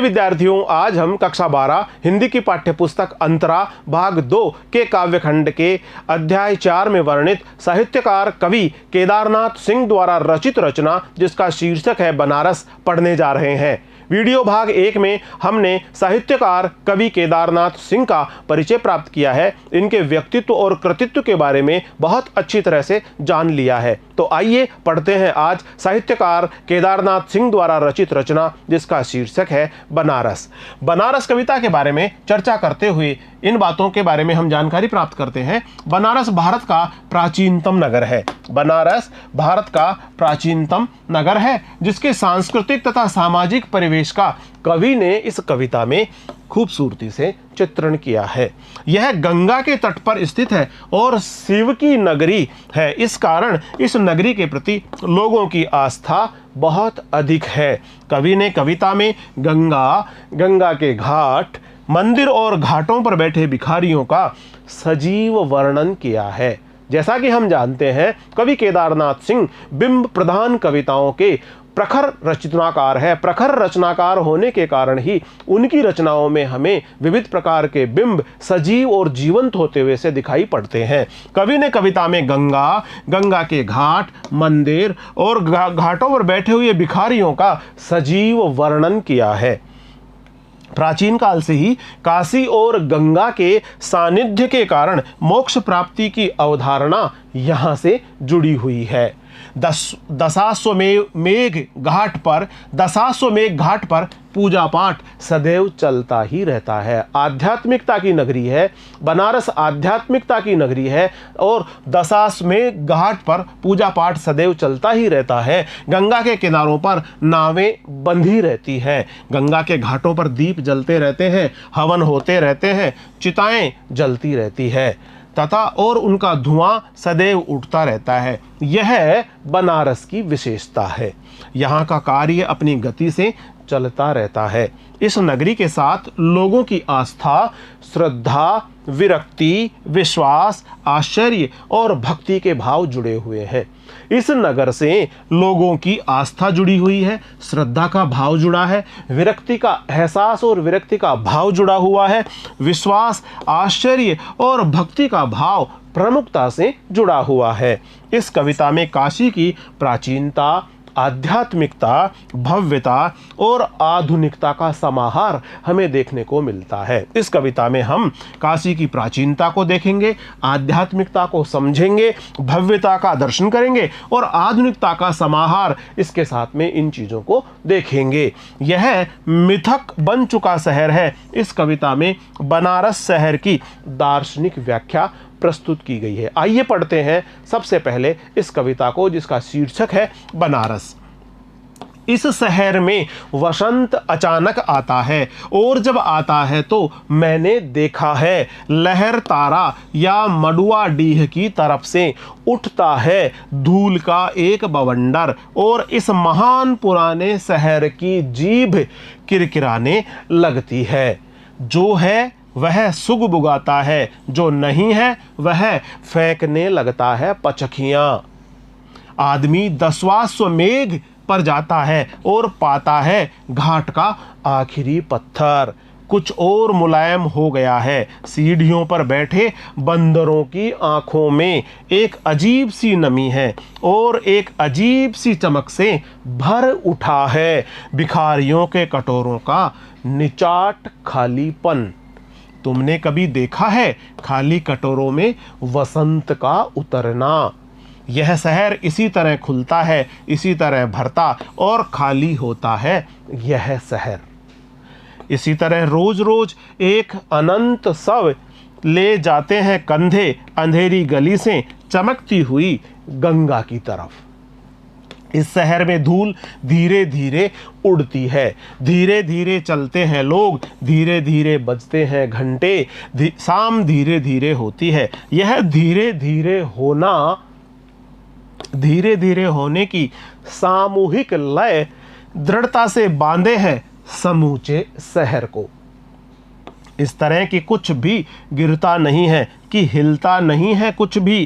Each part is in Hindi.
विद्यार्थियों, आज हम कक्षा 12 हिंदी की पाठ्यपुस्तक अंतरा भाग 2 के काव्यखंड के अध्याय 4 में वर्णित साहित्यकार कवि केदारनाथ सिंह द्वारा रचित रचना जिसका शीर्षक है बनारस पढ़ने जा रहे हैं। वीडियो भाग 1 में हमने साहित्यकार कवि केदारनाथ सिंह का परिचय प्राप्त किया है। इनके व्यक्तित्व और कृतित्व के बारे में बहुत अच्छी तरह से जान लिया है। तो आइए पढ़ते हैं आज साहित्यकार केदारनाथ सिंह द्वारा रचित रचना जिसका शीर्षक है बनारस। बनारस कविता के बारे में चर्चा करते हुए इन बातों के बारे में हम जानकारी प्राप्त करते हैं। बनारस भारत का प्राचीनतम नगर है। बनारस भारत का प्राचीनतम नगर है जिसके सांस्कृतिक तथा सामाजिक परिवेश का कवि ने इस कविता में खूबसूरती से चित्रण किया है। यह गंगा के तट पर स्थित है और शिव की नगरी है। इस कारण इस नगरी के प्रति लोगों की आस्था बहुत अधिक है। कवि ने कविता में गंगा के घाट, मंदिर और घाटों पर बैठे भिखारियों का सजीव वर्णन किया है। जैसा कि हम जानते हैं, कवि केदारनाथ सिंह बिंब प्रधान कविताओं के प्रखर रचनाकार है। प्रखर रचनाकार होने के कारण ही उनकी रचनाओं में हमें विविध प्रकार के बिंब सजीव और जीवंत होते हुए से दिखाई पड़ते हैं। कवि ने कविता में गंगा के घाट, मंदिर और घाटों पर बैठे हुए भिखारियों का सजीव वर्णन किया है। प्राचीन काल से ही काशी और गंगा के सानिध्य के कारण मोक्ष प्राप्ति की अवधारणा यहाँ से जुड़ी हुई है। दशाश्वमेध घाट पर पूजा पाठ सदैव चलता ही रहता है। आध्यात्मिकता की नगरी है बनारस, आध्यात्मिकता की नगरी है और दशाश्वमेध घाट पर पूजा पाठ सदैव चलता ही रहता है। गंगा के किनारों पर नावें बंधी रहती हैं। गंगा के घाटों पर दीप जलते रहते हैं, हवन होते रहते हैं, चिताएं जलती रहती है तथा और उनका धुआं सदैव उठता रहता है। यह बनारस की विशेषता है। यहाँ का कार्य अपनी गति से चलता रहता है। इस नगरी के साथ लोगों की आस्था, श्रद्धा, विरक्ति, विश्वास, आश्चर्य और भक्ति के भाव जुड़े हुए हैं। इस नगर से लोगों की आस्था जुड़ी हुई है, श्रद्धा का भाव जुड़ा है, विरक्ति का एहसास और विरक्ति का भाव जुड़ा हुआ है, विश्वास, आश्चर्य और भक्ति का भाव प्रमुखता से जुड़ा हुआ है। इस कविता में काशी की प्राचीनता, आध्यात्मिकता, भव्यता और आधुनिकता का समाहार हमें देखने को मिलता है। इस कविता में हम काशी की प्राचीनता को देखेंगे, आध्यात्मिकता को समझेंगे, भव्यता का दर्शन करेंगे और आधुनिकता का समाहार इसके साथ में इन चीज़ों को देखेंगे। यह मिथक बन चुका शहर है। इस कविता में बनारस शहर की दार्शनिक व्याख्या प्रस्तुत की गई है। आइए पढ़ते हैं सबसे पहले इस कविता को जिसका शीर्षक है बनारस। इस शहर में वसंत अचानक आता है और जब आता है तो मैंने देखा है लहर तारा या मडुआ डीह की तरफ से उठता है धूल का एक बवंडर और इस महान पुराने शहर की जीभ किरकिराने लगती है। जो है वह सुग बुगाता है, जो नहीं है वह फेंकने लगता है पचखियाँ। आदमी दशाश्वमेध पर जाता है और पाता है घाट का आखिरी पत्थर कुछ और मुलायम हो गया है। सीढ़ियों पर बैठे बंदरों की आंखों में एक अजीब सी नमी है और एक अजीब सी चमक से भर उठा है भिखारियों के कटोरों का निचाट खालीपन। तुमने कभी देखा है खाली कटोरों में वसंत का उतरना? यह शहर इसी तरह खुलता है, इसी तरह भरता और खाली होता है यह शहर। इसी तरह रोज रोज एक अनंत शव ले जाते हैं कंधे अंधेरी गली से चमकती हुई गंगा की तरफ। इस शहर में धूल धीरे धीरे उड़ती है, धीरे धीरे चलते हैं लोग, धीरे धीरे बजते हैं घंटे, शाम धीरे धीरे होती है। यह धीरे धीरे होने की सामूहिक लय दृढ़ता से बांधे हैं समूचे शहर को। इस तरह की कुछ भी गिरता नहीं है कि हिलता नहीं है कुछ भी,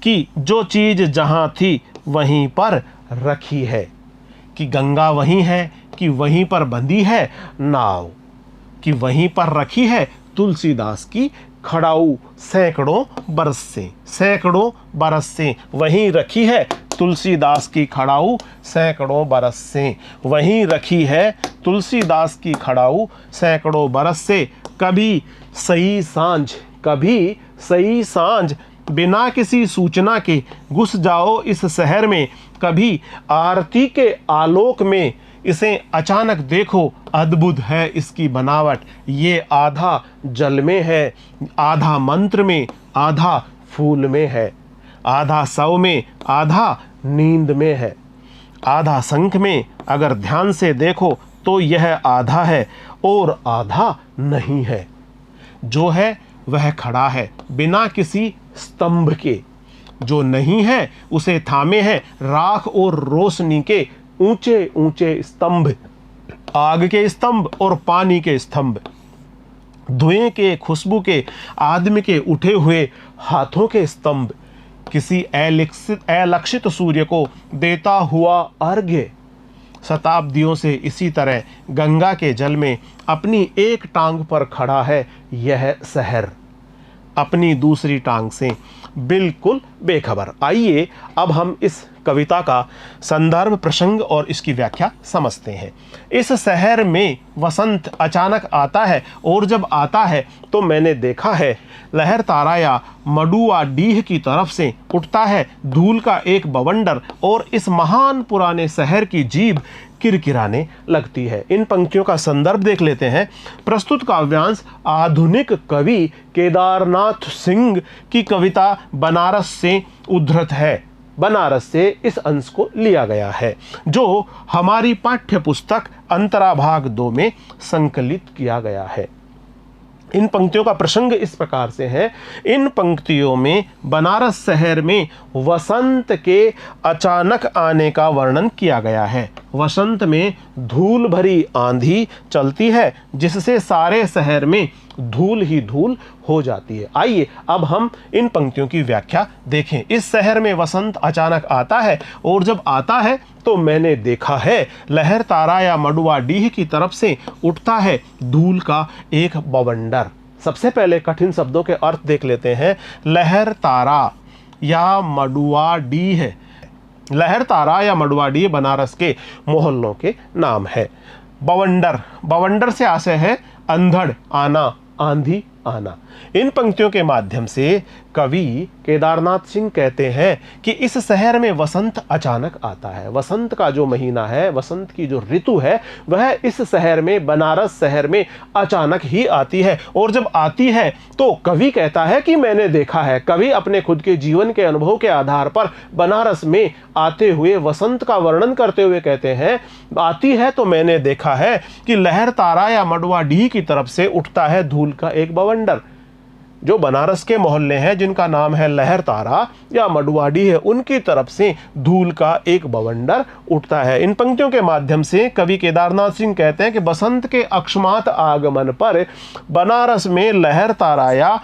कि जो चीज़ जहाँ थी वहीं पर रखी है, कि गंगा वहीं है कि वहीं पर बंधी है नाव, कि वहीं पर रखी है तुलसीदास की खड़ाऊ सैकड़ों बरस से, सैकड़ों बरस से वहीं रखी है तुलसीदास की खड़ाऊ सैकड़ों बरस से, वहीं रखी है तुलसीदास की खड़ाऊ सैकड़ों बरस से। कभी सही सांझ, कभी सही सांझ बिना किसी सूचना के घुस जाओ इस शहर में, कभी आरती के आलोक में इसे अचानक देखो, अद्भुत है इसकी बनावट, ये आधा जल में है, आधा मंत्र में, आधा फूल में है, आधा सौ में, आधा नींद में है, आधा शंख में। अगर ध्यान से देखो तो यह आधा है और आधा नहीं है। जो है वह खड़ा है बिना किसी स्तंभ के, जो नहीं है उसे थामे है राख और रोशनी के ऊंचे ऊंचे स्तंभ, आग के स्तंभ और पानी के स्तंभ, धुएं के, खुशबू के, आदमी के उठे हुए हाथों के स्तंभ, किसी अलक्षित सूर्य को देता हुआ अर्घ्य। शताब्दियों से इसी तरह गंगा के जल में अपनी एक टांग पर खड़ा है यह शहर, अपनी दूसरी टांग से बिल्कुल बेखबर। आइए अब हम इस कविता का संदर्भ, प्रसंग और इसकी व्याख्या समझते हैं। इस शहर में वसंत अचानक आता है और जब आता है तो मैंने देखा है लहर तारा या मडुआ डीह की तरफ से उठता है धूल का एक बवंडर और इस महान पुराने शहर की जीभ किरकिराने लगती है। इन पंक्तियों का संदर्भ देख लेते हैं। प्रस्तुत काव्यांश आधुनिक कवि केदारनाथ सिंह की कविता बनारस से उद्धृत है। बनारस से इस अंश को लिया गया है जो हमारी पाठ्य पुस्तक अंतराभाग 2 में संकलित किया गया है। इन पंक्तियों का प्रसंग इस प्रकार से है। इन पंक्तियों में बनारस शहर में वसंत के अचानक आने का वर्णन किया गया है। वसंत में धूल भरी आंधी चलती है जिससे सारे शहर में धूल ही धूल हो जाती है। आइए अब हम इन पंक्तियों की व्याख्या देखें। इस शहर में वसंत अचानक आता है और जब आता है तो मैंने देखा है लहर तारा या मडुआ डीह की तरफ से उठता है धूल का एक बवंडर। सबसे पहले कठिन शब्दों के अर्थ देख लेते हैं। लहर तारा या मडुआ डीह, लहर तारा या मडुआ डीह बनारस के मोहल्लों के नाम है। बवंडर, बवंडर से आशय है अंधड़, आना, आंधी आना। इन पंक्तियों के माध्यम से कवि केदारनाथ सिंह कहते हैं कि इस शहर में वसंत अचानक आता है। वसंत का जो महीना है, वसंत की जो ऋतु है, वह इस शहर में, बनारस शहर में अचानक ही आती है। और जब आती है तो कवि कहता है कि मैंने देखा है। कवि अपने खुद के जीवन के अनुभव के आधार पर बनारस में आते हुए वसंत का वर्णन करते हुए कहते हैं, आती है तो मैंने देखा है कि लहर तारा या मडुआ डीह की तरफ से उठता है धूल का एक बवंडर। जो बनारस के मोहल्ले हैं जिनका नाम है लहर तारा या मडुआडी है, उनकी तरफ से धूल का एक बवंडर उठता है। इन पंक्तियों के माध्यम से कवि केदारनाथ सिंह कहते हैं कि बसंत के अकस्मात आगमन पर बनारस में लहर तारा या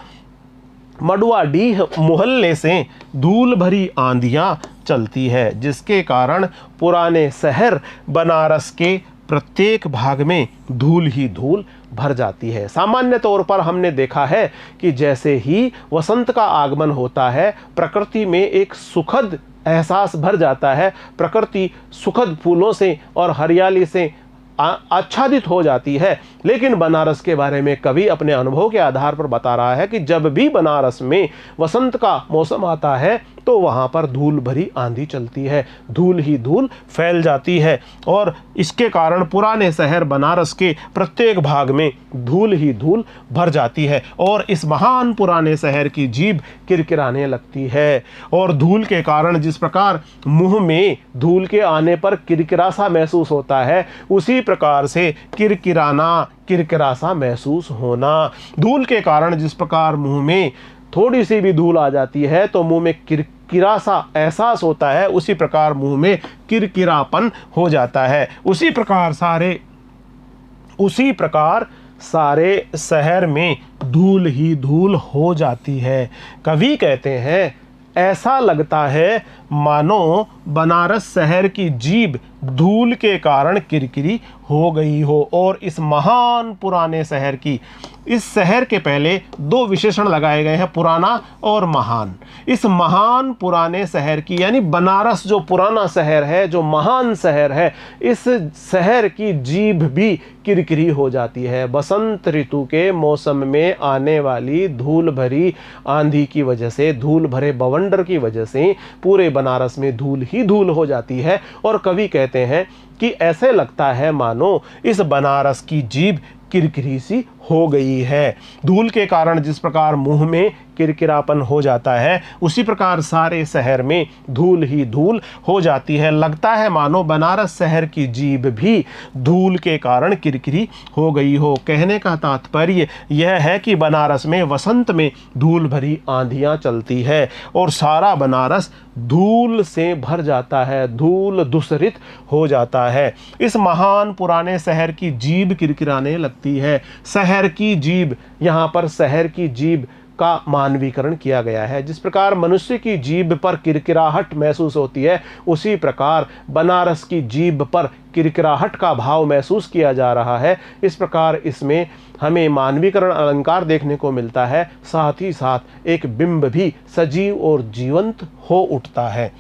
मडुआडीह मोहल्ले से धूल भरी आंधियां चलती है, जिसके कारण पुराने शहर बनारस के प्रत्येक भाग में धूल ही धूल भर जाती है। सामान्य तौर पर हमने देखा है कि जैसे ही वसंत का आगमन होता है प्रकृति में एक सुखद एहसास भर जाता है। प्रकृति सुखद फूलों से और हरियाली से आच्छादित हो जाती है। लेकिन बनारस के बारे में कवि अपने अनुभव के आधार पर बता रहा है कि जब भी बनारस में वसंत का मौसम आता है तो वहाँ पर धूल भरी आंधी चलती है, धूल ही धूल फैल जाती है और इसके कारण पुराने शहर बनारस के प्रत्येक भाग में धूल ही धूल भर जाती है और इस महान पुराने शहर की जीभ किरकिराने लगती है। और धूल के कारण जिस प्रकार मुंह में धूल के आने पर किरकिरा सा महसूस होता है, उसी प्रकार से किरकिराना, किरकिरा सा महसूस होना। धूल के कारण जिस प्रकार मुंह में थोड़ी सी भी धूल आ जाती है तो मुंह में किरकिरा सा एहसास होता है, उसी प्रकार मुंह में किरकिरापन हो जाता है। उसी प्रकार सारे शहर में धूल ही धूल हो जाती है। कवि कहते हैं ऐसा लगता है मानो बनारस शहर की जीभ धूल के कारण किरकिरी हो गई हो। और इस महान पुराने शहर की, इस शहर के पहले दो विशेषण लगाए गए हैं, पुराना और महान। इस महान पुराने शहर की, यानी बनारस जो पुराना शहर है, जो महान शहर है, इस शहर की जीभ भी किरकिरी हो जाती है। बसंत ऋतु के मौसम में आने वाली धूल भरी आंधी की वजह से, धूल भरे बवंडर की वजह से पूरे बनारस में धूल ही धूल हो जाती है। और कवि कहते हैं कि ऐसे लगता है मानो इस बनारस की जीभ किरकिरी सी हो गई है। धूल के कारण जिस प्रकार मुंह में किरकिरापन हो जाता है, उसी प्रकार सारे शहर में धूल ही धूल हो जाती है। लगता है मानो बनारस शहर की जीभ भी धूल के कारण किरकिरी हो गई हो। कहने का तात्पर्य यह है कि बनारस में वसंत में धूल भरी आंधियां चलती है और सारा बनारस धूल से भर जाता है, धूल दूषित हो जाता है। इस महान पुराने शहर की जीभ किरकिराने लगती है। शहर की जीभ, यहाँ पर शहर की जीभ का मानवीकरण किया गया है। जिस प्रकार मनुष्य की जीभ पर किरकिराहट महसूस होती है, उसी प्रकार बनारस की जीभ पर किरकिराहट का भाव महसूस किया जा रहा है। इस प्रकार इसमें हमें मानवीकरण अलंकार देखने को मिलता है, साथ ही साथ एक बिंब भी सजीव और जीवंत हो उठता है।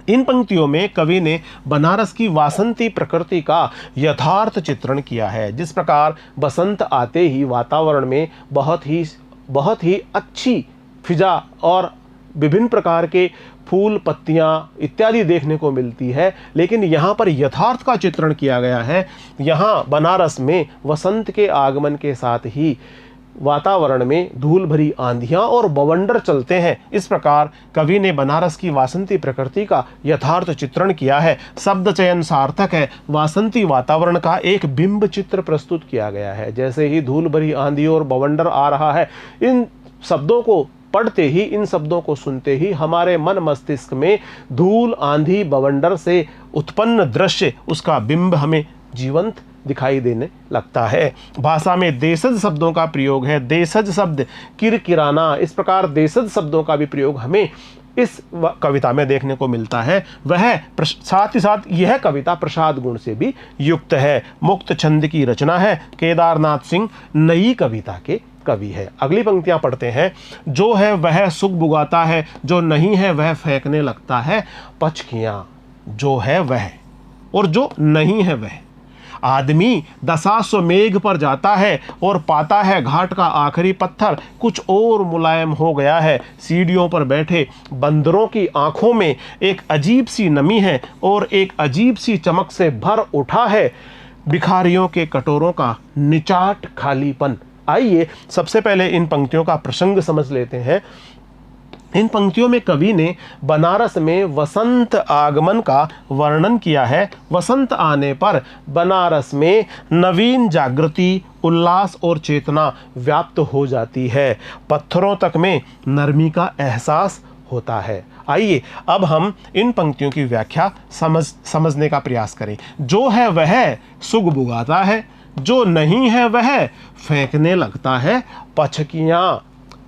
इन पंक्तियों में कवि ने बनारस की वासंती प्रकृति का यथार्थ चित्रण किया है। जिस प्रकार बसंत आते ही वातावरण में बहुत ही अच्छी फिजा और विभिन्न प्रकार के फूल, पत्तियां इत्यादि देखने को मिलती है, लेकिन यहाँ पर यथार्थ का चित्रण किया गया है। यहाँ बनारस में वसंत के आगमन के साथ ही वातावरण में धूल भरी आंधियां और बवंडर चलते हैं। इस प्रकार कवि ने बनारस की वासंती प्रकृति का यथार्थ चित्रण किया है। शब्द चयन सार्थक है। वासंती वातावरण का एक बिंब चित्र प्रस्तुत किया गया है। जैसे ही धूल भरी आंधी और बवंडर आ रहा है, इन शब्दों को पढ़ते ही, इन शब्दों को सुनते ही हमारे मन मस्तिष्क में धूल, आंधी, बवंडर से उत्पन्न दृश्य, उसका बिंब हमें जीवंत दिखाई देने लगता है। भाषा में देशज शब्दों का प्रयोग है। देशज शब्द किरकिराना, इस प्रकार देशज शब्दों का भी प्रयोग हमें इस कविता में देखने को मिलता है। वह साथ ही साथ यह कविता प्रसाद गुण से भी युक्त है। मुक्त छंद की रचना है। केदारनाथ सिंह नई कविता के कवि है। अगली पंक्तियां पढ़ते हैं। जो है वह सुख बुगाता है, जो नहीं है वह फेंकने लगता है पचकियां। जो है वह और जो नहीं है वह। आदमी दशाश्वमेघ पर जाता है और पाता है घाट का आखिरी पत्थर कुछ और मुलायम हो गया है। सीढ़ियों पर बैठे बंदरों की आंखों में एक अजीब सी नमी है और एक अजीब सी चमक से भर उठा है भिखारियों के कटोरों का निचाट खालीपन। आइए सबसे पहले इन पंक्तियों का प्रसंग समझ लेते हैं। इन पंक्तियों में कवि ने बनारस में वसंत आगमन का वर्णन किया है। वसंत आने पर बनारस में नवीन जागृति, उल्लास और चेतना व्याप्त हो जाती है। पत्थरों तक में नरमी का एहसास होता है। आइए अब हम इन पंक्तियों की व्याख्या समझने का प्रयास करें। जो है वह सुग बुगाता है, जो नहीं है वह फेंकने लगता है पचकियां।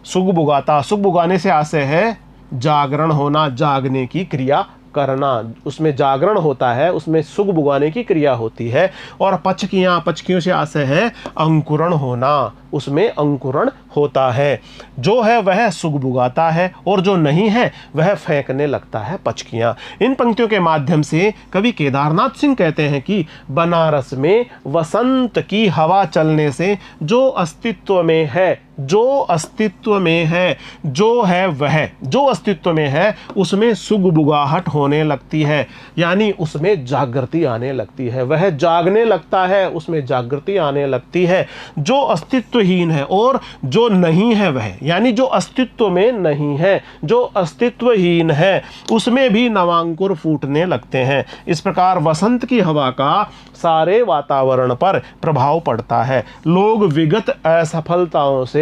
सुग बुगाता, सुग बुगाने से आशय है जागरण होना, जागने की क्रिया करना। उसमें जागरण होता है, उसमें सुग बुगाने की क्रिया होती है। और पचकियां, पचकियों से आशय है अंकुरण होना, उसमें अंकुरण होता है। जो है वह सुग बुगाता है और जो नहीं है वह फेंकने लगता है पचकियां। इन पंक्तियों के माध्यम से कवि केदारनाथ सिंह कहते हैं कि बनारस में वसंत की हवा चलने से जो अस्तित्व में है, जो अस्तित्व में है, जो है वह, जो अस्तित्व में है उसमें सुग बुगाहट होने लगती है, यानी उसमें जागृति आने लगती है। वह जागने लगता है, उसमें जागृति आने लगती है। जो अस्तित्वहीन है और जो नहीं है वह, यानी जो अस्तित्व में नहीं है, जो अस्तित्वहीन है, उसमें भी नवांकुर फूटने लगते हैं। इस प्रकार वसंत की हवा का सारे वातावरण पर प्रभाव पड़ता है। लोग विगत असफलताओं से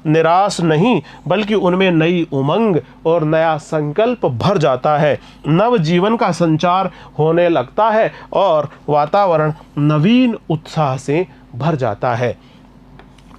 निराश नहीं, बल्कि उनमें नई उमंग और नया संकल्प भर जाता है। नव जीवन का संचार होने लगता है और वातावरण नवीन उत्साह से भर जाता है।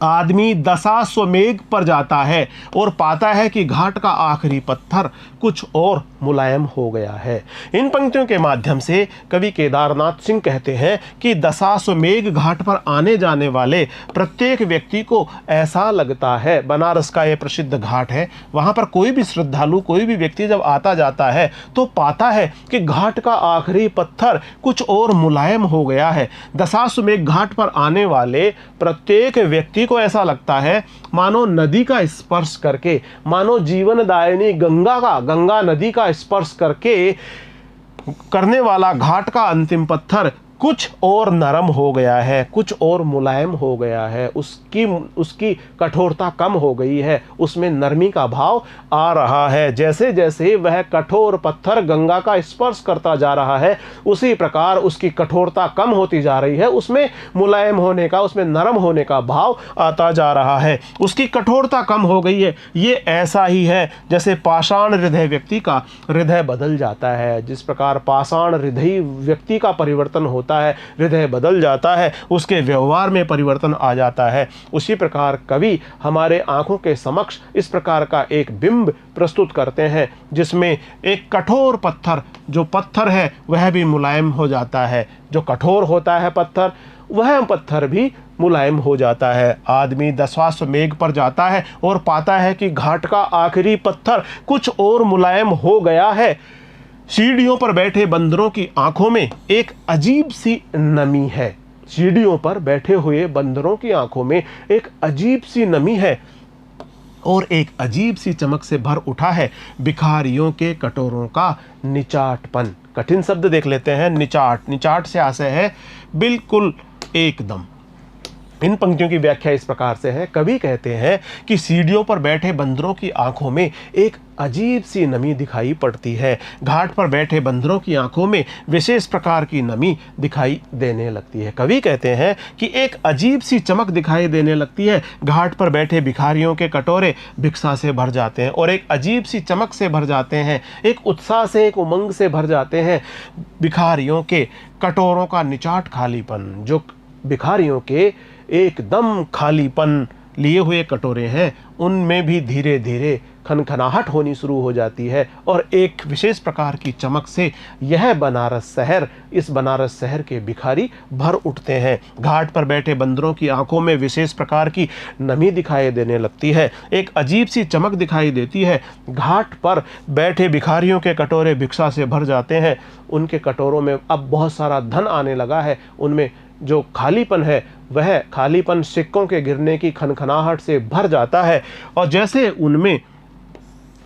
आदमी दशाश्वमेघ पर जाता है और पाता है कि घाट का आखिरी पत्थर कुछ और मुलायम हो गया है। इन पंक्तियों के माध्यम से कवि केदारनाथ सिंह कहते हैं कि दशाश्वमेध घाट पर आने जाने वाले प्रत्येक व्यक्ति को ऐसा लगता है, बनारस का ये प्रसिद्ध घाट है, वहाँ पर कोई भी श्रद्धालु, कोई भी व्यक्ति जब आता जाता है तो पाता है कि घाट का आखिरी पत्थर कुछ और मुलायम हो गया है। दशाश्वमेध घाट पर आने वाले प्रत्येक व्यक्ति को ऐसा लगता है मानो नदी का स्पर्श करके, मानो जीवनदायिनी गंगा नदी का स्पर्श करने वाला घाट का अंतिम पत्थर कुछ और नरम हो गया है, कुछ और मुलायम हो गया है, उसकी कठोरता कम हो गई है, उसमें नरमी का भाव आ रहा है। जैसे जैसे वह कठोर पत्थर गंगा का स्पर्श करता जा रहा है, उसी प्रकार उसकी कठोरता कम होती जा रही है, उसमें मुलायम होने का, उसमें नरम होने का भाव आता जा रहा है, उसकी कठोरता कम हो गई है। ये ऐसा ही है जैसे पाषाण हृदय व्यक्ति का हृदय बदल जाता है। जिस प्रकार पाषाण हृदय व्यक्ति का परिवर्तन होता है, हृदय बदल जाता है, उसके व्यवहार में परिवर्तन आ जाता है, उसी प्रकार कवि हमारे आंखों के समक्ष इस प्रकार का एक बिंब प्रस्तुत करते हैं जिसमें एक कठोर पत्थर, जो पत्थर है वह भी मुलायम हो जाता है, जो कठोर होता है पत्थर वह पत्थर भी मुलायम हो जाता है। आदमी दशाश्वमेध पर जाता है और पाता है कि घाट का आखिरी पत्थर कुछ और मुलायम हो गया है। सीढ़ियों पर बैठे बंदरों की आंखों में एक अजीब सी नमी है, सीढ़ियों पर बैठे हुए बंदरों की आंखों में एक अजीब सी नमी है और एक अजीब सी चमक से भर उठा है भिखारियों के कटोरों का निचाटपन। कठिन शब्द देख लेते हैं, निचाट। निचाट से आशय है बिल्कुल, एकदम। इन पंक्तियों की व्याख्या इस प्रकार से है, कवि कहते हैं कि सीढ़ियों पर बैठे बंदरों की आंखों में एक अजीब सी नमी दिखाई पड़ती है। घाट पर बैठे बंदरों की आंखों में विशेष प्रकार की नमी दिखाई देने लगती है। कवि कहते हैं कि एक अजीब सी चमक दिखाई देने लगती है। घाट पर बैठे भिखारियों के कटोरे भिक्षा से भर जाते हैं और एक अजीब सी चमक से भर जाते हैं, एक उत्साह से, एक उमंग से भर जाते हैं। भिखारियों के कटोरों का निचाट खालीपन, जो भिखारियों के एकदम खालीपन लिए हुए कटोरे हैं, उनमें भी धीरे धीरे खनखनाहट होनी शुरू हो जाती है और एक विशेष प्रकार की चमक से यह बनारस शहर, इस बनारस शहर के भिखारी भर उठते हैं। घाट पर बैठे बंदरों की आंखों में विशेष प्रकार की नमी दिखाई देने लगती है, एक अजीब सी चमक दिखाई देती है। घाट पर बैठे भिखारियों के कटोरे भिक्षा से भर जाते हैं, उनके कटोरों में अब बहुत सारा धन आने लगा है, उनमें जो खालीपन है वह खालीपन सिक्कों के गिरने की खनखनाहट से भर जाता है और जैसे उनमें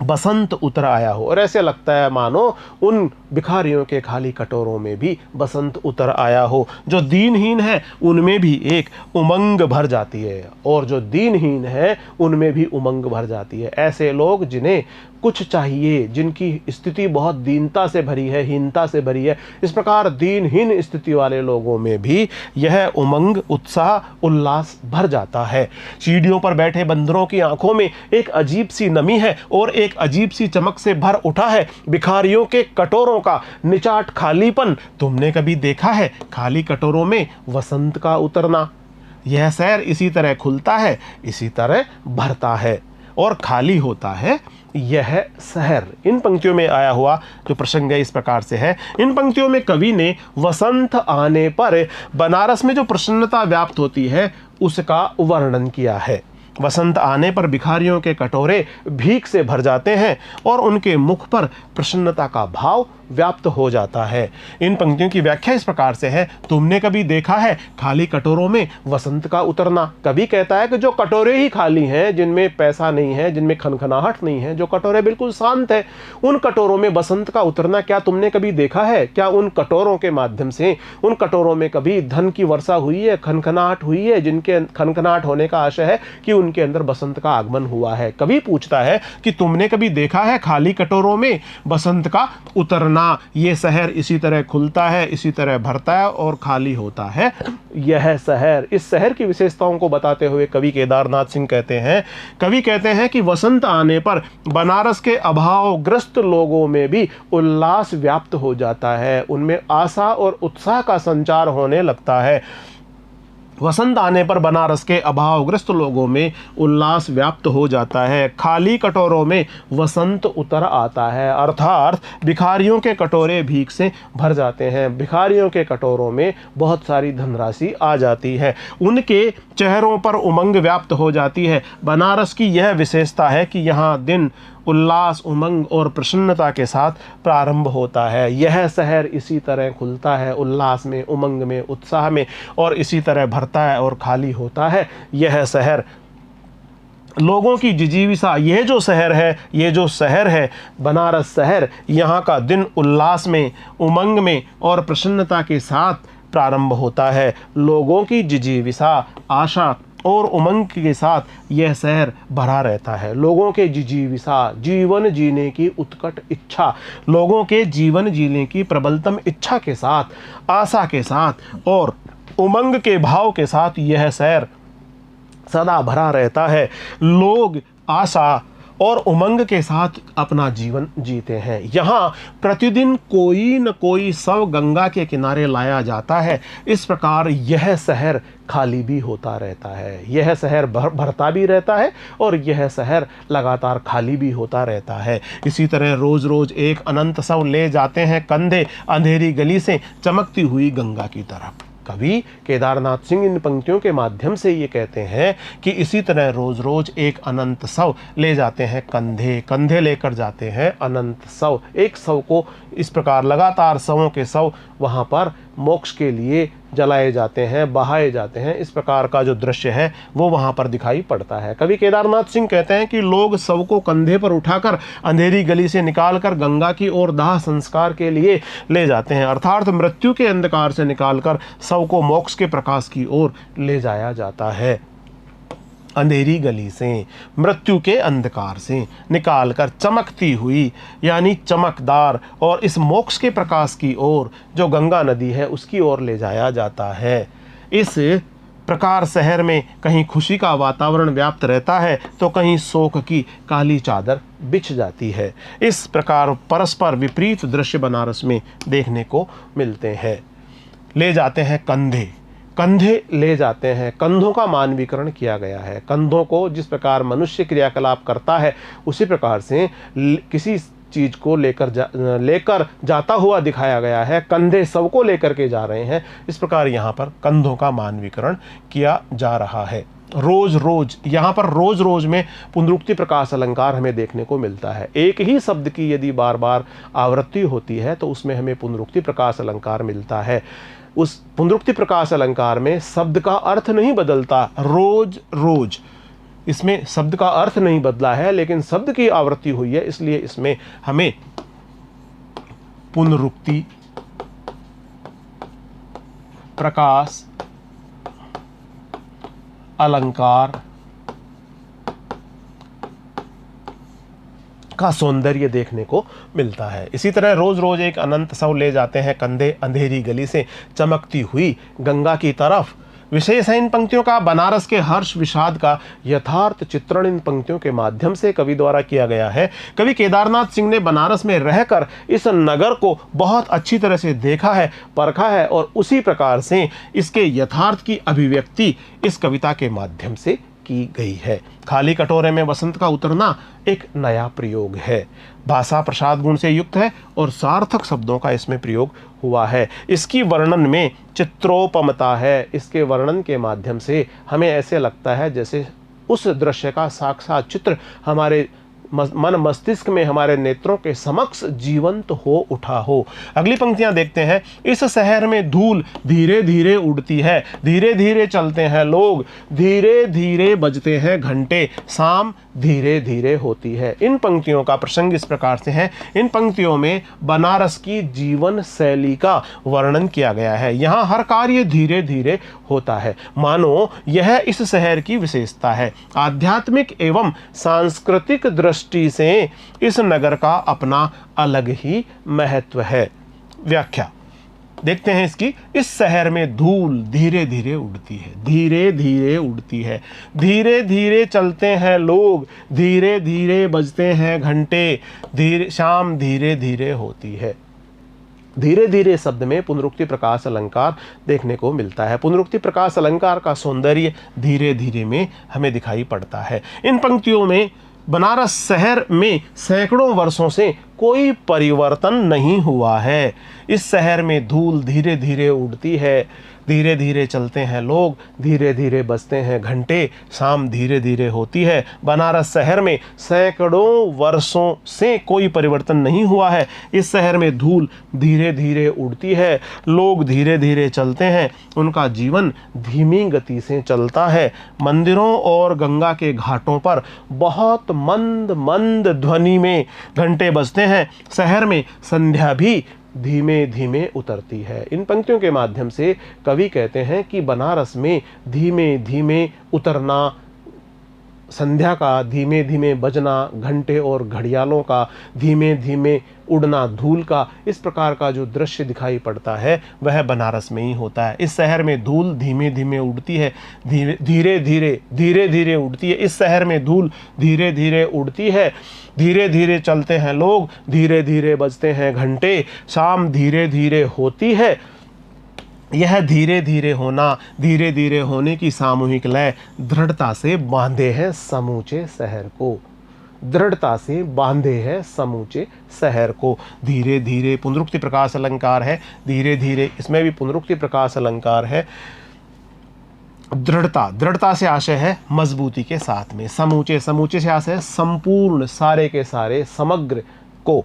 बसंत उतर आया हो, और ऐसे लगता है मानो उन भिखारियों के खाली कटोरों में भी बसंत उतर आया हो। जो दीनहीन है उनमें भी एक उमंग भर जाती है और जो दीनहीन है उनमें भी उमंग भर जाती है। ऐसे लोग जिन्हें कुछ चाहिए, जिनकी स्थिति बहुत दीनता से भरी है, हीनता से भरी है, इस प्रकार दीनहीन स्थिति वाले लोगों में भी यह उमंग, उत्साह, उल्लास भर जाता है। सीढ़ियों पर बैठे बंदरों की आंखों में एक अजीब सी नमी है और एक अजीब सी चमक से भर उठा है भिखारियों के कटोरों का निचाट खालीपन। तुमने कभी देखा है खाली कटोरों में वसंत का उतरना? यह शहर इसी तरह खुलता है, इसी तरह भरता है और खाली होता है यह शहर। इन पंक्तियों में आया हुआ जो प्रसंग है इस प्रकार से है। इन पंक्तियों में कवि ने वसंत आने पर बनारस में जो प्रसन्नता व्याप्त होती है उसका वर्णन किया है। वसंत आने पर भिखारियों के कटोरे भीख से भर जाते हैं और उनके मुख पर प्रसन्नता का भाव व्याप्त हो जाता है। इन पंक्तियों की व्याख्या इस प्रकार से है, तुमने कभी देखा है खाली कटोरों में वसंत का उतरना? कवि कहता है कि जो कटोरे ही खाली हैं, जिनमें पैसा नहीं है, जिनमें खनखनाहट नहीं है, जो कटोरे बिल्कुल शांत है, उन कटोरों में बसंत का उतरना क्या तुमने कभी देखा है? क्या उन कटोरों के माध्यम से, उन कटोरों में कभी धन की वर्षा हुई है, खनखनाहट हुई है, जिनके खनखनाहट होने का आशय है कि उनके अंदर बसंत का आगमन हुआ है? कवि पूछता है कि तुमने कभी देखा है खाली कटोरों में बसंत का उतरना? ये शहर इसी तरह खुलता है, इसी तरह भरता है और खाली होता है यह शहर। इस शहर की विशेषताओं को बताते हुए कवि केदारनाथ सिंह कहते हैं कि वसंत आने पर बनारस के अभावग्रस्त लोगों में भी उल्लास व्याप्त हो जाता है, उनमें आशा और उत्साह का संचार होने लगता है। वसंत आने पर बनारस के अभावग्रस्त लोगों में उल्लास व्याप्त हो जाता है। खाली कटोरों में वसंत उतर आता है, अर्थात भिखारियों के कटोरे भीख से भर जाते हैं। भिखारियों के कटोरों में बहुत सारी धनराशि आ जाती है, उनके चेहरों पर उमंग व्याप्त हो जाती है। बनारस की यह विशेषता है कि यहाँ दिन उल्लास, उमंग और प्रसन्नता के साथ प्रारंभ होता है। यह शहर इसी तरह खुलता है, उल्लास में, उमंग में, उत्साह में, और इसी तरह भरता है और खाली होता है। यह शहर लोगों की जिजीविसा, ये जो शहर है बनारस शहर, यहाँ का दिन उल्लास में, उमंग में और प्रसन्नता के साथ प्रारंभ होता है। लोगों की जिजीविसा, आशा और उमंग के साथ यह शहर भरा रहता है। लोगों के जिजीविसा, जीवन जीने की उत्कट इच्छा, लोगों के जीवन जीने की प्रबलतम इच्छा के साथ, आशा के साथ और उमंग के भाव के साथ यह शहर सदा भरा रहता है। लोग आशा और उमंग के साथ अपना जीवन जीते हैं। यहाँ प्रतिदिन कोई न कोई शव गंगा के किनारे लाया जाता है। इस प्रकार यह शहर खाली भी होता रहता है, यह शहर भरता भी रहता है और यह शहर लगातार खाली भी होता रहता है। इसी तरह रोज रोज एक अनंत शव ले जाते हैं कंधे अंधेरी गली से चमकती हुई गंगा की तरफ। कवि केदारनाथ सिंह इन पंक्तियों के माध्यम से ये कहते हैं कि इसी तरह रोज रोज एक अनंत शव ले जाते हैं कंधे कंधे लेकर जाते हैं अनंत शव। एक शव को इस प्रकार लगातार शवों के शव वहाँ पर मोक्ष के लिए जलाए जाते हैं, बहाए जाते हैं। इस प्रकार का जो दृश्य है वो वहाँ पर दिखाई पड़ता है। कवि केदारनाथ सिंह कहते हैं कि लोग शव को कंधे पर उठाकर अंधेरी गली से निकालकर गंगा की ओर दाह संस्कार के लिए ले जाते हैं, अर्थात मृत्यु के अंधकार से निकालकर शव को मोक्ष के प्रकाश की ओर ले जाया जाता है। अंधेरी गली से, मृत्यु के अंधकार से निकालकर चमकती हुई यानी चमकदार और इस मोक्ष के प्रकाश की ओर जो गंगा नदी है उसकी ओर ले जाया जाता है। इस प्रकार शहर में कहीं खुशी का वातावरण व्याप्त रहता है तो कहीं शोक की काली चादर बिछ जाती है। इस प्रकार परस्पर विपरीत दृश्य बनारस में देखने को मिलते हैं। ले जाते हैं कंधे ले जाते हैं, कंधों का मानवीकरण किया गया है। कंधों को जिस प्रकार मनुष्य क्रियाकलाप करता है उसी प्रकार से किसी चीज़ को लेकर जाता हुआ दिखाया गया है। कंधे शव को लेकर के जा रहे हैं, इस प्रकार यहाँ पर कंधों का मानवीकरण किया जा रहा है। रोज रोज यहाँ पर रोज रोज में पुनरुक्ति प्रकाश अलंकार हमें देखने को मिलता है। एक ही शब्द की यदि बार बार आवृत्ति होती है तो उसमें हमें पुनरुक्ति प्रकाश अलंकार मिलता है। उस पुनरुक्ति प्रकाश अलंकार में शब्द का अर्थ नहीं बदलता, रोज रोज इसमें शब्द का अर्थ नहीं बदला है लेकिन शब्द की आवृत्ति हुई है, इसलिए इसमें हमें पुनरुक्ति प्रकाश अलंकार का सौंदर्य देखने को मिलता है। इसी तरह रोज रोज एक अनंत शव ले जाते हैं कंधे अंधेरी गली से चमकती हुई गंगा की तरफ। विशेष है इन पंक्तियों का बनारस के हर्ष विषाद का यथार्थ चित्रण इन पंक्तियों के माध्यम से कवि द्वारा किया गया है। कवि केदारनाथ सिंह ने बनारस में रहकर इस नगर को बहुत अच्छी तरह से देखा है, परखा है और उसी प्रकार से इसके यथार्थ की अभिव्यक्ति इस कविता के माध्यम से की गई है। खाली कटोरे में वसंत का उतरना एक नया प्रयोग है। भाषा प्रसाद गुण से युक्त है और सार्थक शब्दों का इसमें प्रयोग हुआ है। इसकी वर्णन में चित्रोपमता है। इसके वर्णन के माध्यम से हमें ऐसे लगता है जैसे उस दृश्य का साक्षात चित्र हमारे मन मस्तिष्क में, हमारे नेत्रों के समक्ष जीवंत हो उठा हो। अगली पंक्तियां देखते हैं। इस शहर में धूल धीरे धीरे उड़ती है, धीरे धीरे चलते हैं लोग, धीरे धीरे बजते हैं घंटे, शाम धीरे धीरे होती है। इन पंक्तियों का प्रसंग इस प्रकार से है। इन पंक्तियों में बनारस की जीवन शैली का वर्णन किया गया है। यहाँ हर कार्य धीरे धीरे होता है, मानो यह इस शहर की विशेषता है। आध्यात्मिक एवं सांस्कृतिक दृष्टि से इस नगर का अपना अलग ही महत्व है। व्याख्या देखते हैं इसकी। इस शहर में धूल धीरे धीरे उड़ती है, धीरे धीरे उड़ती है, धीरे धीरे चलते हैं लोग, धीरे धीरे बजते हैं घंटे, धीरे शाम धीरे धीरे होती है। धीरे धीरे शब्द में पुनरुक्ति प्रकाश अलंकार देखने को मिलता है। पुनरुक्ति प्रकाश अलंकार का सौंदर्य धीरे धीरे में हमें दिखाई पड़ता है। इन पंक्तियों में बनारस शहर में सैकड़ों वर्षों से कोई परिवर्तन नहीं हुआ है। इस शहर में धूल धीरे धीरे उड़ती है, धीरे धीरे चलते हैं लोग, धीरे धीरे बजते हैं घंटे, शाम धीरे धीरे होती है। बनारस शहर में सैकड़ों वर्षों से कोई परिवर्तन नहीं हुआ है। इस शहर में धूल धीरे धीरे उड़ती है, लोग धीरे धीरे चलते हैं, उनका जीवन धीमी गति से चलता है। मंदिरों और गंगा के घाटों पर बहुत मंद मंद ध्वनि में घंटे बजते हैं। शहर में संध्या भी धीमे धीमे उतरती है। इन पंक्तियों के माध्यम से कवि कहते हैं कि बनारस में धीमे धीमे उतरना, संध्या का धीमे धीमे बजना, घंटे और घड़ियालों का धीमे धीमे उड़ना, धूल का, इस प्रकार का जो दृश्य दिखाई पड़ता है वह बनारस में ही होता है। इस शहर में धूल धीमे धीमे उड़ती है, धीरे धीरे उड़ती है। इस शहर में धूल धीरे धीरे उड़ती है, धीरे धीरे चलते हैं लोग, धीरे धीरे बजते हैं घंटे, शाम धीरे धीरे होती है। यह धीरे धीरे होना, धीरे धीरे होने की सामूहिक लय दृढ़ता से बांधे है समूचे शहर को, दृढ़ता से बांधे है समूचे शहर को। धीरे धीरे पुनरुक्ति प्रकाश अलंकार है, धीरे धीरे, इसमें भी पुनरुक्ति प्रकाश अलंकार है। दृढ़ता, दृढ़ता से आशय है मजबूती के साथ में। समूचे, समूचे से आशय है संपूर्ण, सारे के सारे, समग्र को।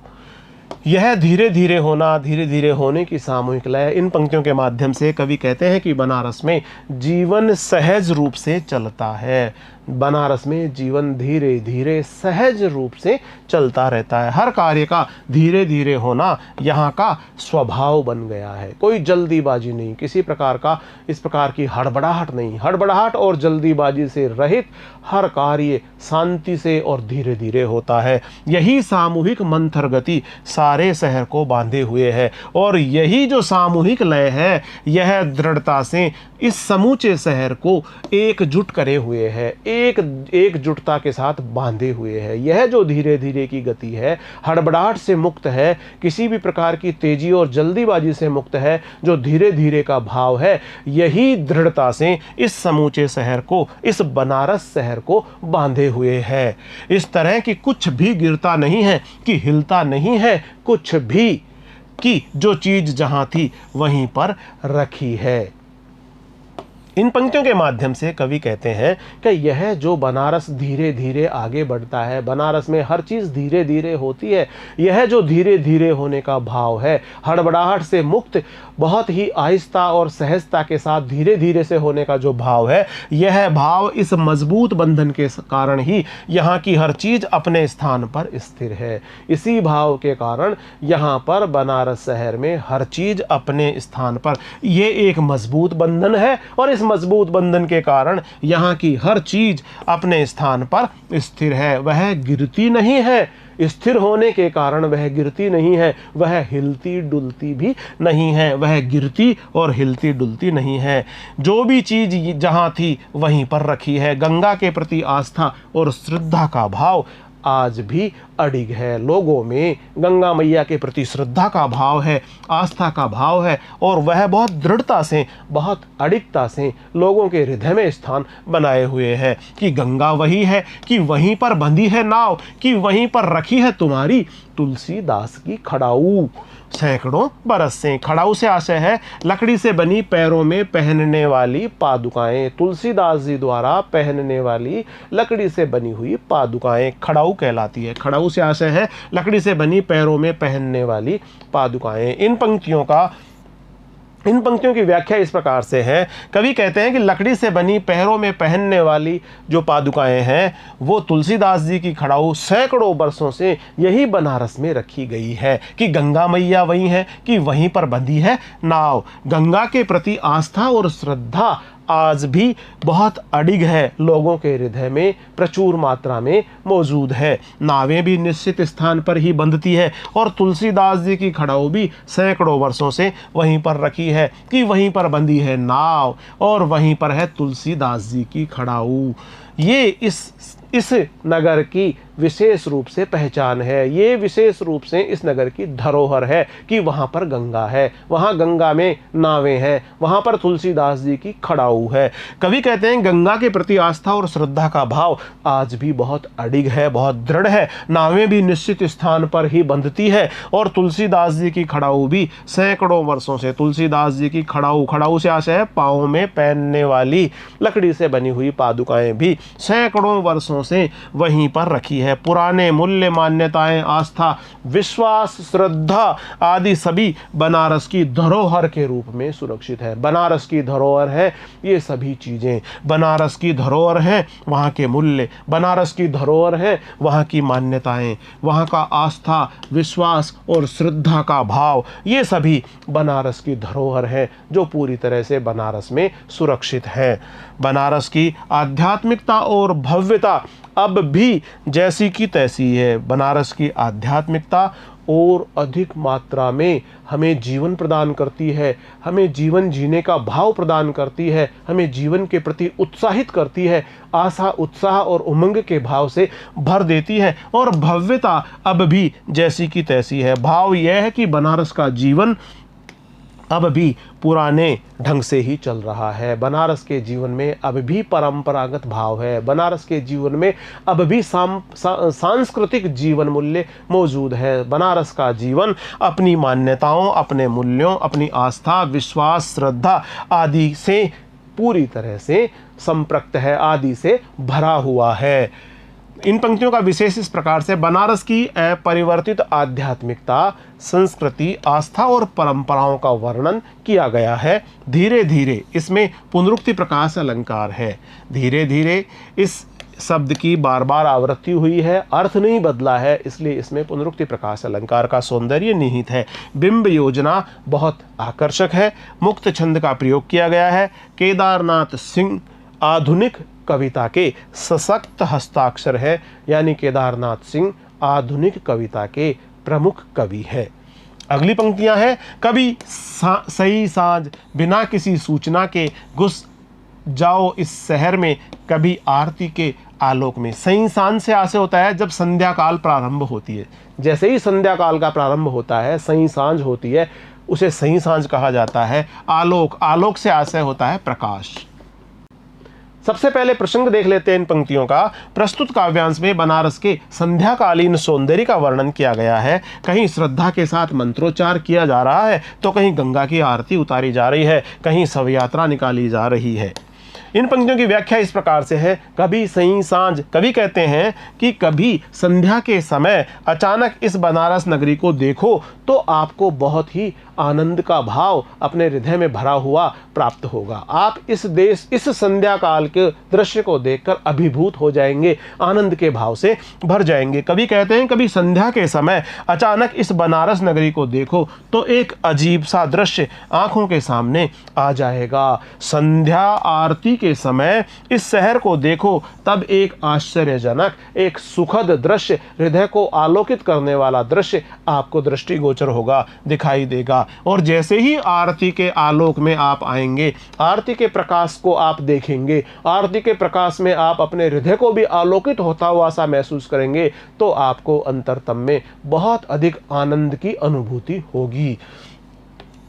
यह धीरे धीरे होना, धीरे धीरे होने की सामूहिक लय। इन पंक्तियों के माध्यम से कवि कहते हैं कि बनारस में जीवन सहज रूप से चलता है। बनारस में जीवन धीरे धीरे सहज रूप से चलता रहता है। हर कार्य का धीरे धीरे होना यहाँ का स्वभाव बन गया है। कोई जल्दीबाजी नहीं, किसी प्रकार का इस प्रकार की हड़बड़ाहट नहीं। हड़बड़ाहट और जल्दीबाजी से रहित हर कार्य शांति से और धीरे धीरे होता है। यही सामूहिक मंथर गति सारे शहर को बांधे हुए है, और यही जो सामूहिक लय है यह दृढ़ता से इस समूचे शहर को एकजुट करे हुए है, एकजुटता के साथ बांधे हुए है। यह जो धीरे धीरे की गति है, हड़बड़ाहट से मुक्त है, किसी भी प्रकार की तेजी और जल्दीबाजी से मुक्त है, जो धीरे धीरे का भाव है, यही दृढ़ता से इस समूचे शहर को, इस बनारस शहर को बांधे हुए है। इस तरह की कुछ भी गिरता नहीं है, कि हिलता नहीं है कुछ भी, कि जो चीज जहां थी वहीं पर रखी है। इन पंक्तियों के माध्यम से कवि कहते हैं कि यह जो बनारस धीरे धीरे आगे बढ़ता है, बनारस में हर चीज़ धीरे धीरे होती है, यह जो धीरे धीरे होने का भाव है, हड़बड़ाहट से मुक्त, बहुत ही आहिस्ता और सहजता के साथ धीरे धीरे से होने का जो भाव है, यह भाव इस मजबूत बंधन के कारण ही यहाँ की हर चीज़ अपने स्थान पर स्थिर है। इसी भाव के कारण यहाँ पर बनारस शहर में हर चीज़ अपने स्थान पर, ये एक मजबूत बंधन है, और इस मजबूत बंधन के कारण यहाँ की हर चीज अपने स्थान पर स्थिर है, वह गिरती नहीं है। स्थिर होने के कारण वह गिरती नहीं है, वह हिलती डुलती भी नहीं है, वह गिरती और हिलती डुलती नहीं है। जो भी चीज जहाँ थी वहीं पर रखी है। गंगा के प्रति आस्था और श्रद्धा का भाव आज भी अडिग है। लोगों में गंगा मैया के प्रति श्रद्धा का भाव है, आस्था का भाव है, और वह बहुत दृढ़ता से, बहुत अडिगता से लोगों के हृदय में स्थान बनाए हुए है कि गंगा वही है, कि वहीं पर बंधी है नाव, कि वहीं पर रखी है तुम्हारी तुलसीदास की खड़ाऊ। सैकड़ों बरस से, खड़ाऊ से आशय है लकड़ी से बनी पैरों में पहनने वाली पादुकाएं, तुलसीदास जी द्वारा पहनने वाली लकड़ी से बनी हुई पादुकाएं खड़ाऊ कहलाती है। खड़ाऊ से आशय है लकड़ी से बनी पैरों में पहनने वाली पादुकाएं। इन पंक्तियों की व्याख्या इस प्रकार से है, कवि कहते हैं कि लकड़ी से बनी पैरों में पहनने वाली जो पादुकाएं हैं वो तुलसीदास जी की खड़ाऊ सैकड़ों वर्षों से यही बनारस में रखी गई है, कि गंगा मैया वही है, कि वहीं पर बंधी है नाव। गंगा के प्रति आस्था और श्रद्धा आज भी बहुत अडिग है, लोगों के हृदय में प्रचुर मात्रा में मौजूद है। नावें भी निश्चित स्थान पर ही बंधती है, और तुलसीदास जी की खड़ाऊ भी सैकड़ों वर्षों से वहीं पर रखी है, कि वहीं पर बंधी है नाव और वहीं पर है तुलसीदास जी की खड़ाऊ। ये इस नगर की विशेष रूप से पहचान है, ये विशेष रूप से इस नगर की धरोहर है कि वहाँ पर गंगा है, वहाँ गंगा में नावें हैं, वहाँ पर तुलसीदास जी की खड़ाऊ है। कवि कहते हैं गंगा के प्रति आस्था और श्रद्धा का भाव आज भी बहुत अडिग है, बहुत दृढ़ है। नावें भी निश्चित स्थान पर ही बंधती है और तुलसीदास जी की खड़ाऊ भी सैकड़ों वर्षों से, तुलसीदास जी की खड़ाऊ, खड़ाऊ से आशय है पाँव में पहनने वाली लकड़ी से बनी हुई पादुकाएं भी सैकड़ों वर्षों से वहीं पर रखी है। पुराने मूल्य, मान्यताएं, आस्था, विश्वास, श्रद्धा आदि सभी बनारस की धरोहर के रूप में सुरक्षित है। बनारस की धरोहर है ये सभी चीज़ें, बनारस की धरोहर है वहाँ के मूल्य, बनारस की धरोहर है वहाँ की मान्यताएं, वहाँ का आस्था, विश्वास और श्रद्धा का भाव, ये सभी बनारस की धरोहर है जो पूरी तरह से बनारस में सुरक्षित है। बनारस की आध्यात्मिकता और भव्यता अब भी जैसी की तैसी है। बनारस की आध्यात्मिकता और अधिक मात्रा में हमें जीवन प्रदान करती है, हमें जीवन जीने का भाव प्रदान करती है, हमें जीवन के प्रति उत्साहित करती है, आशा, उत्साह और उमंग के भाव से भर देती है। और भव्यता अब भी जैसी की तैसी है। भाव यह है कि बनारस का जीवन अब भी पुराने ढंग से ही चल रहा है। बनारस के जीवन में अब भी परंपरागत भाव है। बनारस के जीवन में अब भी सांस्कृतिक जीवन मूल्य मौजूद है। बनारस का जीवन अपनी मान्यताओं, अपने मूल्यों, अपनी आस्था, विश्वास, श्रद्धा आदि से पूरी तरह से संपृक्त है, आदि से भरा हुआ है। इन पंक्तियों का विशेष इस प्रकार से बनारस की परिवर्तित आध्यात्मिकता, संस्कृति, आस्था और परंपराओं का वर्णन किया गया है। धीरे धीरे इसमें पुनरुक्ति प्रकाश अलंकार है। धीरे धीरे इस शब्द की बार बार आवृत्ति हुई है, अर्थ नहीं बदला है, इसलिए इसमें पुनरुक्ति प्रकाश अलंकार का सौंदर्य निहित है। बिंब योजना बहुत आकर्षक है। मुक्त छंद का प्रयोग किया गया है। केदारनाथ सिंह आधुनिक कविता के सशक्त हस्ताक्षर है, यानी केदारनाथ सिंह आधुनिक कविता के प्रमुख कवि है। अगली पंक्तियां हैं। कभी सही साँझ बिना किसी सूचना के घुस जाओ इस शहर में, कभी आरती के आलोक में। सही सांझ से आशय होता है जब संध्या काल प्रारंभ होती है। जैसे ही संध्या काल का प्रारंभ होता है, सही सांझ होती है, उसे सही सांझ कहा जाता है। आलोक, आलोक से आशय होता है प्रकाश। सबसे पहले प्रसंग देख लेते हैं इन पंक्तियों का। प्रस्तुत काव्यांश में बनारस के संध्याकालीन सौंदर्य का वर्णन किया गया है। कहीं श्रद्धा के साथ मंत्रोच्चार किया जा रहा है, तो कहीं गंगा की आरती उतारी जा रही है, कहीं शव यात्रा निकाली जा रही है। इन पंक्तियों की व्याख्या इस प्रकार से है। कभी सही सांझ, कवि कहते हैं कि कभी संध्या के समय अचानक इस बनारस नगरी को देखो तो आपको बहुत ही आनंद का भाव अपने हृदय में भरा हुआ प्राप्त होगा। आप इस संध्या काल के दृश्य को देखकर अभिभूत हो जाएंगे, आनंद के भाव से भर जाएंगे। कवि कहते हैं कभी संध्या के समय अचानक इस बनारस नगरी को देखो तो एक अजीब सा दृश्य आंखों के सामने आ जाएगा। संध्या आरती के समय इस शहर को देखो तब एक आश्चर्यजनक, एक सुखद दृश्य, हृदय को आलोकित करने वाला दृश्य आपको दृष्टिगोचर होगा, दिखाई देगा। और जैसे ही आरती के आलोक में आप आएंगे, आरती के प्रकाश को आप देखेंगे, आरती के प्रकाश में आप अपने हृदय को भी आलोकित होता हुआ सा महसूस करेंगे, तो आपको अंतरतम में बहुत अधिक आनंद की अनुभूति होगी।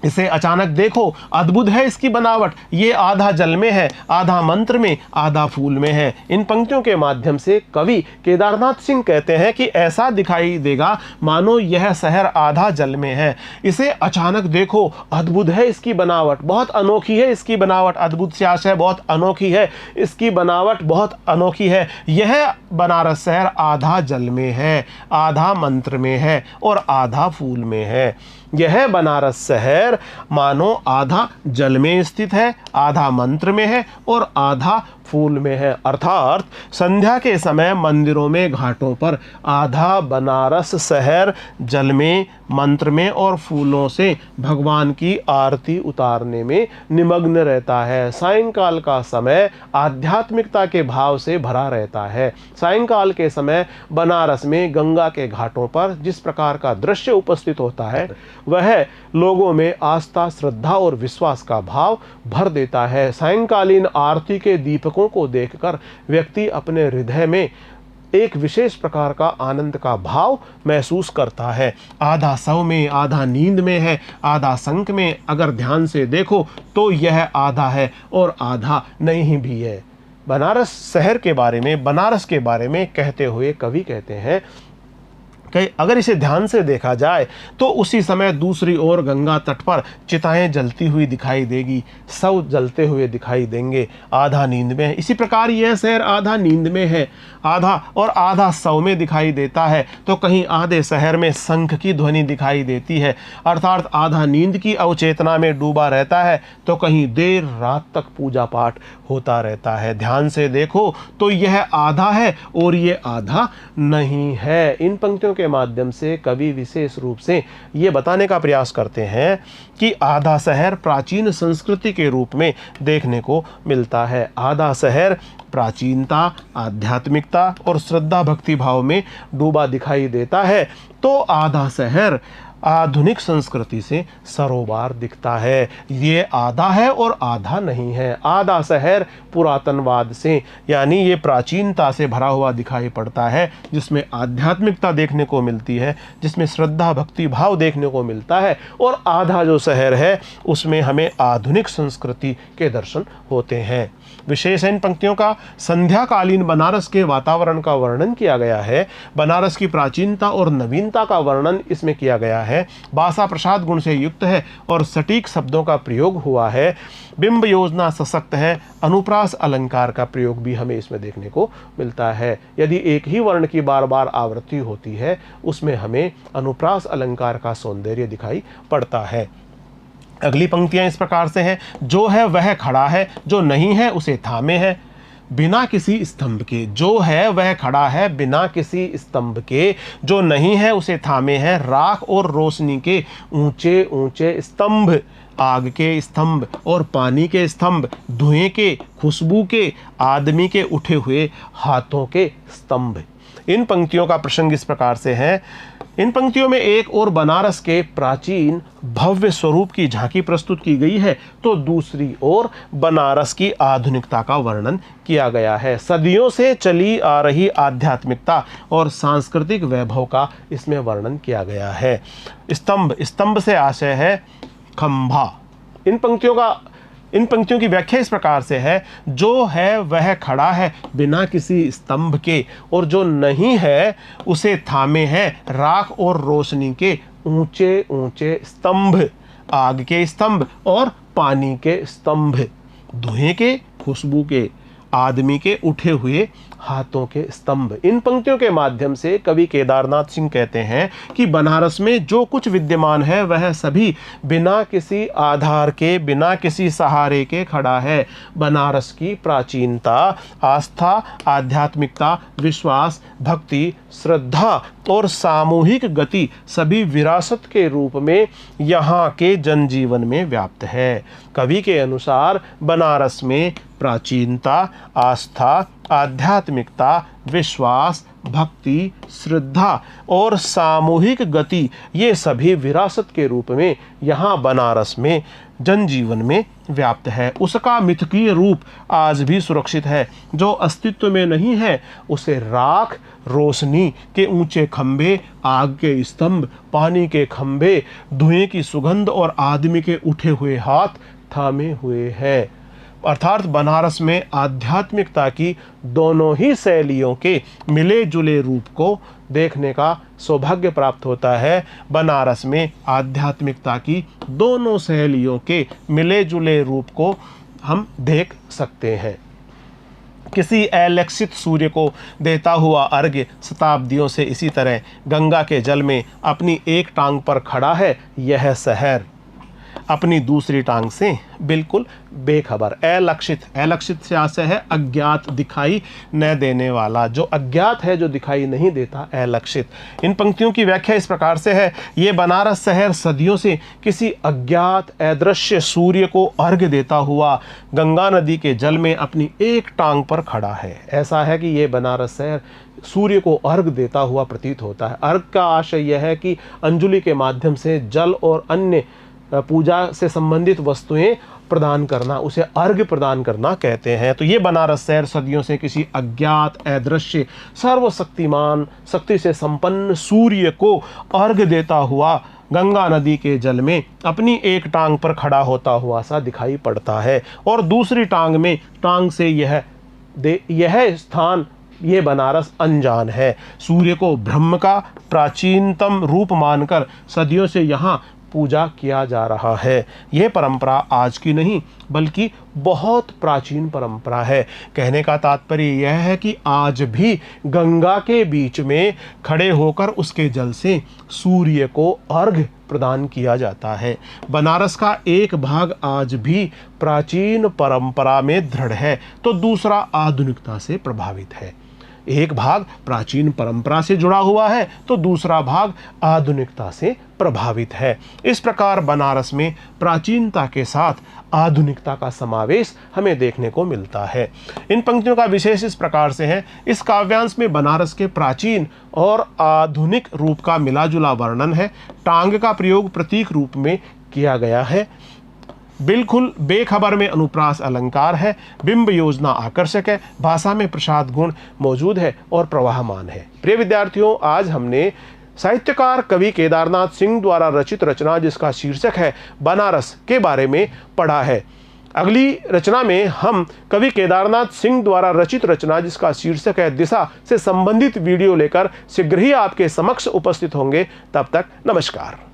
इसे अचानक देखो, अद्भुत है इसकी बनावट, ये आधा जल में है, आधा मंत्र में, आधा फूल में है। इन पंक्तियों के माध्यम से कवि केदारनाथ सिंह कहते हैं कि ऐसा दिखाई देगा मानो यह शहर आधा जल में है। इसे अचानक देखो, अद्भुत है इसकी बनावट, बहुत अनोखी है इसकी बनावट। अद्भुत से आशय बहुत अनोखी है, इसकी बनावट बहुत अनोखी है। यह बनारस शहर आधा जल में है, आधा मंत्र में है और आधा फूल में है। यह बनारस शहर मानो आधा जल में स्थित है, आधा मंत्र में है और आधा फूल में है। अर्थात संध्या के समय मंदिरों में, घाटों पर आधा बनारस शहर जल में, मंत्र में और फूलों से भगवान की आरती उतारने में निमग्न रहता है। सायंकाल का समय आध्यात्मिकता के भाव से भरा रहता है। सायंकाल के समय बनारस में गंगा के घाटों पर जिस प्रकार का दृश्य उपस्थित होता है, वह लोगों में आस्था, श्रद्धा और विश्वास का भाव भर देता है। सायंकालीन आरती के दीपकों को देखकर व्यक्ति अपने हृदय में एक विशेष प्रकार का आनंद का भाव महसूस करता है। आधा सव में, आधा नींद में है, आधा संक में। अगर ध्यान से देखो तो यह आधा है और आधा नहीं भी है। बनारस शहर के बारे में, बनारस के बारे में कहते हुए कवि कहते हैं कि अगर इसे ध्यान से देखा जाए तो उसी समय दूसरी ओर गंगा तट पर चिताएं जलती हुई दिखाई देगी, शव जलते हुए दिखाई देंगे। आधा नींद में है। इसी प्रकार यह शहर आधा नींद में है, आधा और आधा शव में दिखाई देता है। तो कहीं आधे शहर में शंख की ध्वनि दिखाई देती है, अर्थात आधा नींद की अवचेतना में डूबा रहता है, तो कहीं देर रात तक पूजा पाठ होता रहता है। ध्यान से देखो तो यह आधा है और ये आधा नहीं है। इन पंक्तियों के माध्यम से कवि विशेष रूप से ये बताने का प्रयास करते हैं कि आधा शहर प्राचीन संस्कृति के रूप में देखने को मिलता है। आधा शहर प्राचीनता, आध्यात्मिकता और श्रद्धा भक्ति भाव में डूबा दिखाई देता है, तो आधा शहर आधुनिक संस्कृति से सरोबार दिखता है। ये आधा है और आधा नहीं है। आधा शहर पुरातनवाद से, यानी ये प्राचीनता से भरा हुआ दिखाई पड़ता है, जिसमें आध्यात्मिकता देखने को मिलती है, जिसमें श्रद्धा भक्ति भाव देखने को मिलता है। और आधा जो शहर है उसमें हमें आधुनिक संस्कृति के दर्शन होते हैं। विशेष इन पंक्तियों का संध्याकालीन बनारस के वातावरण का वर्णन किया गया है। बनारस की प्राचीनता और नवीनता का वर्णन इसमें किया गया है। भाषा प्रसाद गुण से युक्त है और सटीक शब्दों का प्रयोग हुआ है। बिंब योजना सशक्त है। अनुप्रास अलंकार का प्रयोग भी हमें इसमें देखने को मिलता है। यदि एक ही वर्ण की बार बार आवृत्ति होती है, उसमें हमें अनुप्रास अलंकार का सौंदर्य दिखाई पड़ता है। अगली पंक्तियां इस प्रकार से हैं। जो है वह खड़ा है, जो नहीं है उसे थामे है बिना किसी स्तंभ के। जो है वह खड़ा है बिना किसी स्तंभ के, जो नहीं है उसे थामे है राख और रोशनी के ऊंचे ऊंचे स्तंभ। आग के स्तंभ और पानी के स्तंभ, धुएं के, खुशबू के, आदमी के उठे हुए हाथों के स्तंभ। इन पंक्तियों का प्रसंग इस प्रकार से है। इन पंक्तियों में एक और बनारस के प्राचीन भव्य स्वरूप की झांकी प्रस्तुत की गई है, तो दूसरी ओर बनारस की आधुनिकता का वर्णन किया गया है। सदियों से चली आ रही आध्यात्मिकता और सांस्कृतिक वैभव का इसमें वर्णन किया गया है। स्तंभ, स्तंभ से आशय है खंभा। इन पंक्तियों की व्याख्या इस प्रकार से है। जो है वह खड़ा है बिना किसी स्तंभ के, और जो नहीं है उसे थामे है राख और रोशनी के ऊंचे ऊंचे स्तंभ। आग के स्तंभ और पानी के स्तंभ, धुएं के, खुशबू के, आदमी के उठे हुए हाथों के स्तंभ। इन पंक्तियों के माध्यम से कवि केदारनाथ सिंह कहते हैं कि बनारस में जो कुछ विद्यमान है वह सभी बिना किसी आधार के, बिना किसी सहारे के खड़ा है। बनारस की प्राचीनता, आस्था, आध्यात्मिकता, विश्वास, भक्ति, श्रद्धा और सामूहिक गति सभी विरासत के रूप में यहाँ के जनजीवन में व्याप्त है। कवि के अनुसार बनारस में प्राचीनता, आस्था, आध्यात्मिकता, विश्वास, भक्ति, श्रद्धा और सामूहिक गति, ये सभी विरासत के रूप में यहाँ बनारस में जनजीवन में व्याप्त है। उसका मिथकीय रूप आज भी सुरक्षित है। जो अस्तित्व में नहीं है उसे राख, रोशनी के ऊंचे खंभे, आग के स्तंभ, पानी के खंभे, धुएं की सुगंध और आदमी के उठे हुए हाथ थामे हुए हैं। अर्थात बनारस में आध्यात्मिकता की दोनों ही शैलियों के मिले जुले रूप को देखने का सौभाग्य प्राप्त होता है। बनारस में आध्यात्मिकता की दोनों शैलियों के मिले जुले रूप को हम देख सकते हैं। किसी अलक्षित सूर्य को देता हुआ अर्घ्य शताब्दियों से इसी तरह गंगा के जल में अपनी एक टांग पर खड़ा है यह शहर, अपनी दूसरी टांग से बिल्कुल बेखबर। अलक्षित से आशय है अज्ञात, दिखाई न देने वाला। जो अज्ञात है, जो दिखाई नहीं देता, अलक्षित। इन पंक्तियों की व्याख्या इस प्रकार से है। ये बनारस शहर सदियों से किसी अज्ञात अदृश्य सूर्य को अर्घ्य देता हुआ गंगा नदी के जल में अपनी एक टांग पर खड़ा है। ऐसा है कि ये बनारस शहर सूर्य को अर्घ देता हुआ प्रतीत होता है। अर्घ का आशय यह है कि अंजुलि के माध्यम से जल और अन्य पूजा से संबंधित वस्तुएं प्रदान करना, उसे अर्घ्य प्रदान करना कहते हैं। तो ये बनारस शहर सदियों से किसी अज्ञात, अदृश्य, सर्वशक्तिमान, शक्ति से संपन्न सूर्य को अर्घ्य देता हुआ गंगा नदी के जल में अपनी एक टांग पर खड़ा होता हुआ सा दिखाई पड़ता है, और दूसरी टांग से यह स्थान, ये बनारस अनजान है। सूर्य को ब्रह्म का प्राचीनतम रूप मानकर सदियों से यहाँ पूजा किया जा रहा है। यह परंपरा आज की नहीं बल्कि बहुत प्राचीन परंपरा है। कहने का तात्पर्य यह है कि आज भी गंगा के बीच में खड़े होकर उसके जल से सूर्य को अर्घ्य प्रदान किया जाता है। बनारस का एक भाग आज भी प्राचीन परंपरा में दृढ़ है तो दूसरा आधुनिकता से प्रभावित है। एक भाग प्राचीन परंपरा से जुड़ा हुआ है तो दूसरा भाग आधुनिकता से प्रभावित है। इस प्रकार बनारस में प्राचीनता के साथ आधुनिकता का समावेश हमें देखने को मिलता है। इन पंक्तियों का विशेष इस प्रकार से है, इस काव्यांश में बनारस के प्राचीन और आधुनिक रूप का मिलाजुला वर्णन है। टांग का प्रयोग प्रतीक रूप में किया गया है। बिल्कुल बेखबर में अनुप्रास अलंकार है। बिंब योजना आकर्षक है। भाषा में प्रसाद गुण मौजूद है और प्रवाहमान है। प्रिय विद्यार्थियों, आज हमने साहित्यकार कवि केदारनाथ सिंह द्वारा रचित रचना जिसका शीर्षक है बनारस के बारे में पढ़ा है। अगली रचना में हम कवि केदारनाथ सिंह द्वारा रचित रचना जिसका शीर्षक है दिशा से संबंधित वीडियो लेकर शीघ्र ही आपके समक्ष उपस्थित होंगे। तब तक नमस्कार।